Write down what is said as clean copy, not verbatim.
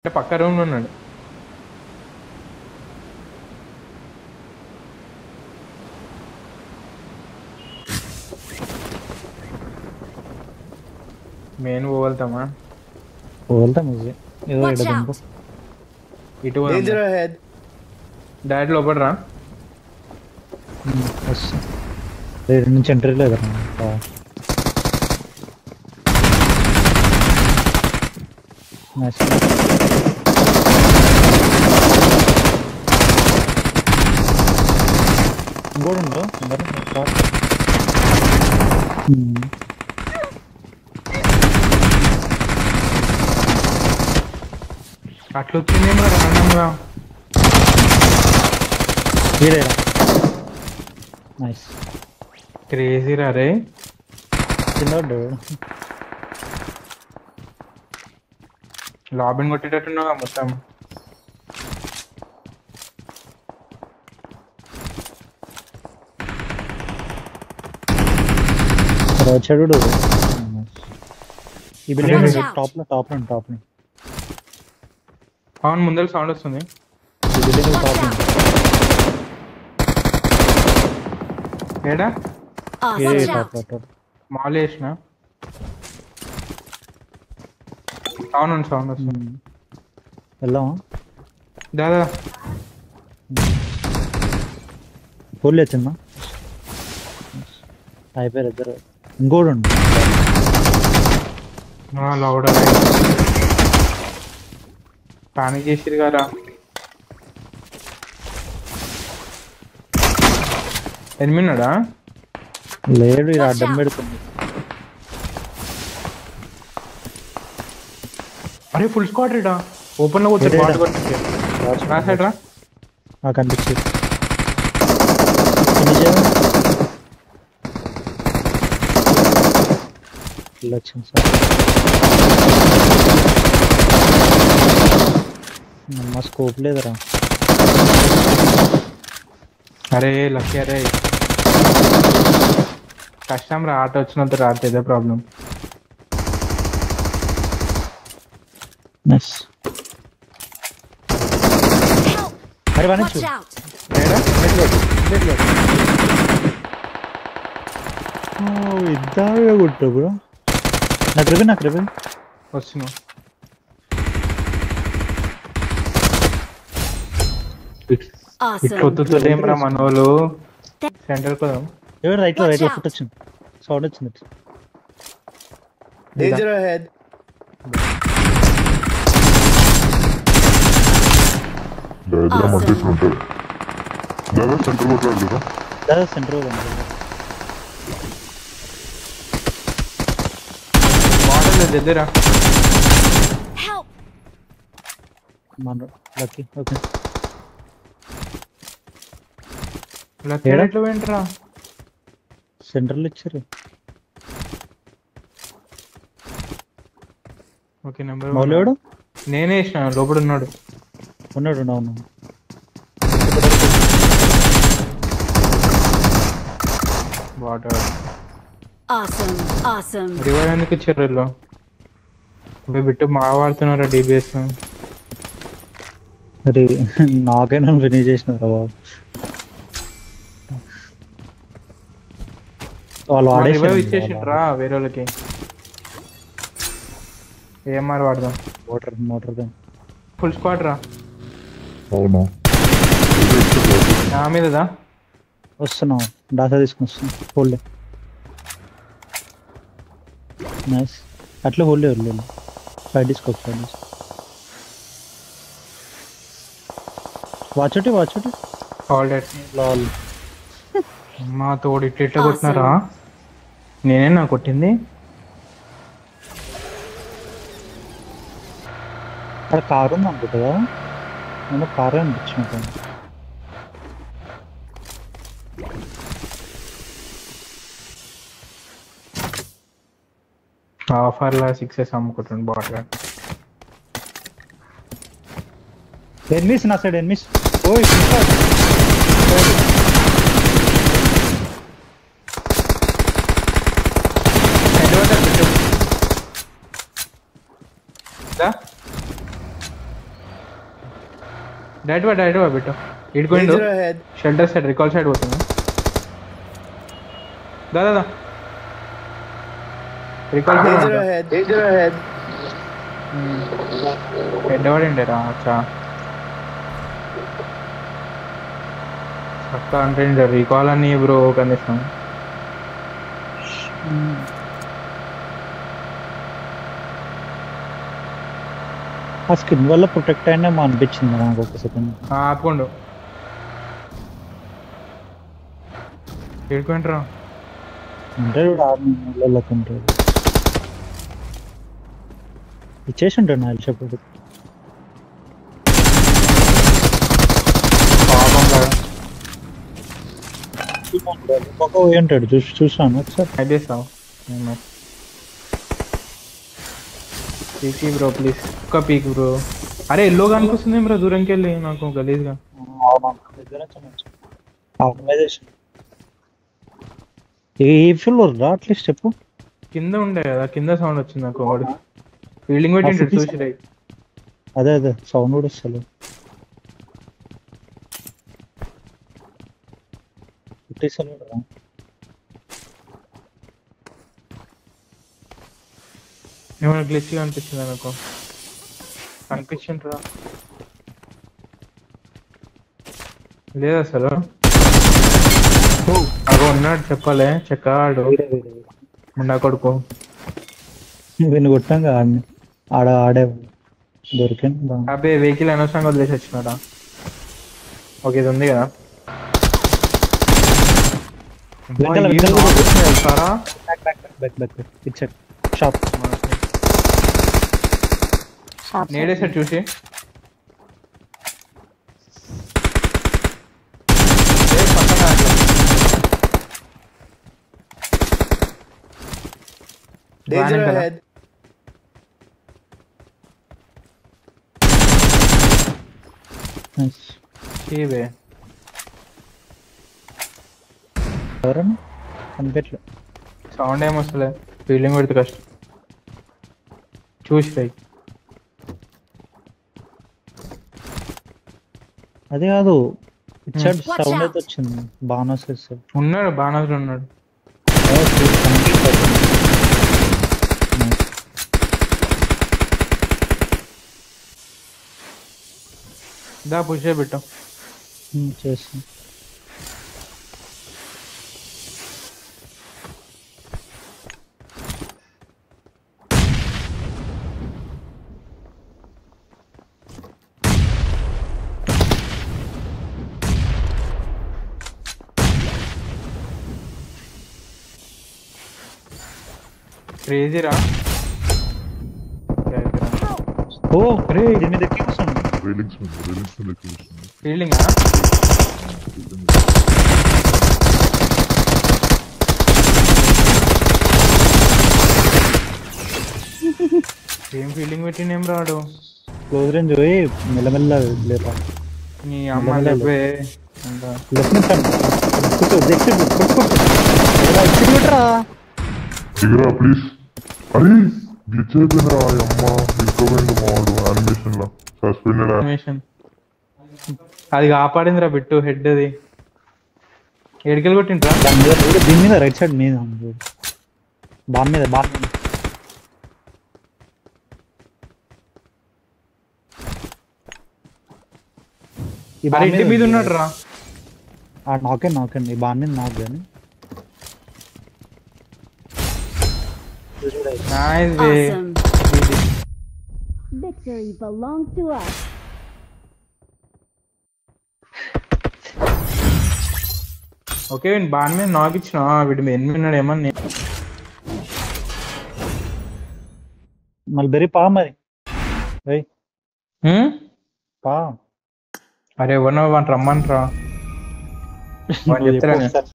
అంటే పక్క రూమ్ లో ఉన్నాడు. మెయిన్ పోగలుగుతామా? పోగలుగుతాం ఈజీ. ఏదో Watch ఇక్కడ out! ఇటు Danger ahead. డైరెక్ట్ లోపడరా. వస్తా రేడు నుంచి ఎంట్రీ లేదు. ఇంకోటి ఉండదు అట్లా వచ్చింది రాండంగా. నైస్ క్రేజీ రా రే. చిన్నోడు లాబిన్ కొట్టేటట్టున్నావా మొత్తం. వచ్చాడు. ఈ బిల్డింగ్ Watch out. టాప్ లో అవును, ముందర సౌండ్ వస్తుంది. ఈ బిల్డింగ్ Watch టాప్ out! ఏడా Watch out! టాప్ మాల్ వేసిన. అవును, సౌండ్ వస్తుంది. వెళ్దామా? దాదా ఫుల్ వచ్చిందా? అయిపోయారు ఇద్దరు. ఇంకోటి ఉండు. లౌడ్ పానిక్ చేసిరు కదా. ఎనిమిన్నాడా? లేడు, ఇది అడ్డం పెడుతుంది. అరే ఫుల్ స్క్వాడ్ రీడా. ఓపెన్ లో వచ్చారు. ఏడా? బాట్ కొట్టి నా సైడ్ రా. కనిపించింది. వచ్చింది సార్. మా స్కోప్ లేదురా. అరే లక్కీ. అరే కష్టం రా, ఆట వచ్చినంత రాత్రి ఏదో ప్రాబ్లం. అరే Watch వనొచ్చు. out! ఇద్దరు కొట్టు బ్రో. నాకు రివెన్ వస్తున్నా. ఇట్లా Awesome! వద్దుతుందేం రా మన వాళ్ళు. సెంటర్ పోదాం. ఎవరు రైట్ లో Watch out. ఫుట్ వచ్చింది. సౌండ్ వచ్చింది. Danger ahead. డయాగ్రామ్ అంటే ఇట్లా ఉంటుంది. దాదా సెంటర్ కొట్టాడు కదా. దాదా సెంటర్ మోడల్ దగ్గర Help! మన లక్కీ. ఓకే లక్కీ ఏడా? ఎట్లా పోయింటరా. సెంటర్లో ఇచ్చారు. ఓకే నెంబర్ మౌలేవాడు నేనే వేసిన. లోపల ఉన్నాడు. ఉన్నాడు. అవును వాటర్ Awesome! Awesome! రివైవ్ ఎందుకు ఇచ్చారు వీళ్ళు? బిట్టు బాగా వాడుతున్నారా డిబిఎస్. మరి నాకైనా ఫినిష్ చేసినారు బాబు. వాళ్ళు రివైవ్ వాడేసి ఇచ్చేసిండ్రా వేరే వాళ్ళకి. ఏఎంఆర్ వాడదాం. Motor gun. ఫుల్ స్క్వాడ్ రా. అవును. నా మీదదా. వస్తున్నావు. డాటా తీసుకుని వస్తున్నాం. Hold nice. అట్లా హోల్డ్ లేదు. ఫైవ్ తీసుకో. వాచోటి ఆల్రెడీ లాల్. మా తోడు ఇట్లా కొట్టినారా. నేనే నా కొట్టింది. అక్కడ కారు ఉంది అనుకుంటుందా? నేను కారే అనిపించిన. ఆఫర్లా 6 అమ్ముకుంటాను బాట్. ఎనిమిస్ నా సైడ్ ఎనిమిస్. ఓ డైరెక్ట్ వా బిట్టు ఇటుకోండు షెల్టర్ సైడ్ రికాల్ సైడ్ పోతున్నా దాదా రికాల్ సైడ్ హెడ్ పడిండే రా అచ్చా పక్క అంటే రీకాల్ అని బ్రో కనీసం ఆ స్కిన్ వల్ల ప్రొటెక్ట్ అయినా అనిపించింది నాకు ఒక సెకండ్. ఆపుకోండు ఏడుకుంటారా అంటే 6 నెలలకు ఉంటుంది ఇచ్చేసి ఉంటాడు నాకు చెప్పడు. పాపం కదా ఒక్కొక్క పోయి ఉంటాడు చూసాను ఒకసారి. అయిపోతావు పీకి బ్రో ప్లీజ్ ఒక్క పీక్ బ్రో. అరే ఎల్లోగా అనిపిస్తుంది బ్రో దూరంకి వెళ్ళి నాకు గలీజ్గా. ఏ ఫ్లోర్ రా అట్లీస్ట్ చెప్పు. కింద ఉండే కదా కింద సౌండ్ వచ్చింది నాకు వాడు ఫీల్డింగ్ పెట్టింటాడు చూసి. అదే సౌండ్ కూడా వస్తలేదు. ఏమైనా గ్లిచ్గా అనిపించింది నాకు అనిపించిండ్రా లేదు అసలు. అగో ఉన్నాడు చెప్పాలే చెక్కాడు ఉండా కొడుకు. వీళ్ళు కొట్టాం ఆడిని ఆడే దొరికింది. అబ్బే వెహికల్ అనవసరంగా వదిలేసి వచ్చినాడా. ఓకే ఇది ఉంది కదా షాప్ నేడేసాడు చూసి ఎవరన్నా కనిపెట్టలే. సౌండ్ ఏమొస్తలే ఫీలింగ్ పెడితే కష్టం చూసి. అదే కాదు ఇచ్చాడు సౌండ్ అయితే వచ్చింది. బానస్ ఉన్నాడు బాణాలు ఉన్నాడు. దా పుష్ పెట్టాం చేస్తాం. క్రేజీరా. ఓ రే దీని దగ్గరికి వస్తాను. ఫీల్డింగ్ ఏం ఫీల్డింగ్ పెట్టిండు ఏం రాడు. క్లోజ్ రేంజ్ పోయి మెల్లమెల్ల లేపా. నీ అమ్మ లేపే ప్లీజ్. అరే గ్లిచ్ అయిపోయిందిరా అమ్మ ఇరుకోపోయింది మావాడు యానిమేషన్ లో సస్పెండెడ్ యానిమేషన్. అది కాపాడిందిరా బిట్టు హెడ్ అది ఎడికెళ్ళి కొట్టిండ్రా. దీని మీద రైట్ సైడ్ మీద బాన్ మీద ఇంటి మీద ఉన్నాడు రా. నాకండి బాన్ మీద నాకు కానీ Awesome. Victory belongs to us. Okay బాన్ మీద నాకు ఇచ్చిన వీడి మీద ఎన్ని ఉన్నాడు ఏమన్నా. మళ్ళీ బెరీ పా మరి పా. అరే ఎవరినో రమ్మంటారా చెప్తారా.